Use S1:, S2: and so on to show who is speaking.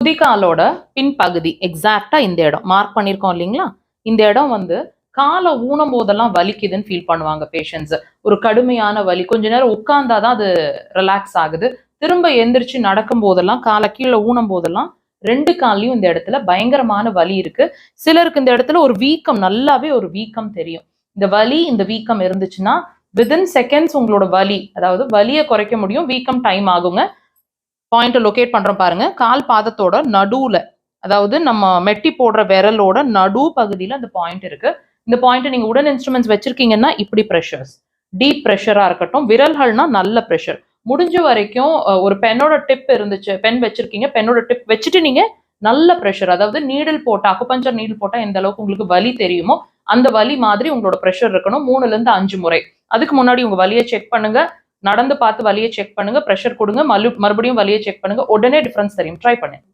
S1: குதிகாலோட பின்பகுதி எக்ஸாக்டா இந்த இடம் மார்க் பண்ணிருக்கோம் இல்லைங்களா? இந்த இடம் வந்து காலை ஊனம் போதெல்லாம் வலிக்குதுன்னு ஃபீல் பண்ணுவாங்க பேஷண்ட்ஸ். ஒரு கடுமையான வலி, கொஞ்ச நேரம் உட்கார்ந்தாதான் அது ரிலாக்ஸ் ஆகுது. திரும்ப எந்திரிச்சு நடக்கும் போதெல்லாம், காலை கீழே ஊனம் போதெல்லாம் 2 கால்லயும் இந்த இடத்துல பயங்கரமான வலி இருக்கு. சிலருக்கு இந்த இடத்துல ஒரு வீக்கம், நல்லாவே ஒரு வீக்கம் தெரியும். இந்த வலி, இந்த வீக்கம் இருந்துச்சுன்னா வித்தின் செகண்ட்ஸ் உங்களோட வலி, அதாவது வலியை குறைக்க முடியும், வீக்கம் டைம் ஆகுங்க. பாயிண்ட் லொகேட் பண்றோம் பாருங்க. கால் பாதத்தோட நடுவுல, அதாவது நம்ம மெட்டி போடுற விரலோட நடு பகுதியில அந்த பாயிண்ட் இருக்கு. இந்த பாயிண்ட் நீங்க உடன் இன்ஸ்ட்ருமெண்ட்ஸ் வச்சிருக்கீங்கன்னா இப்படி ப்ரெஷர்ஸ், டீப் ப்ரெஷரா இருக்கட்டும், விரல்கள்னா நல்ல ப்ரெஷர். முடிஞ்ச வரைக்கும் ஒரு பென்னோட டிப் இருந்துச்சு, பென் வச்சிருக்கீங்க, பென்னோட டிப் வச்சுட்டு நீங்க நல்ல ப்ரெஷர், அதாவது நீடில் போட்டா, அக்குபஞ்சர் நீடில் போட்டா எந்த அளவுக்கு உங்களுக்கு வலி தெரியுமோ அந்த வலி மாதிரி உங்களோட ப்ரெஷர் இருக்கணும் 3ல இருந்து 5 முறை. அதுக்கு முன்னாடி உங்க வலியை செக் பண்ணுங்க, நடந்து பார்த்து வலியை செக் பண்ணுங்க, ப்ரெஷர் கொடுங்க, மறுபடியும் வலியை செக் பண்ணுங்க. உடனே டிஃபரன்ஸ் தெரியும். ட்ரை பண்ணுங்க.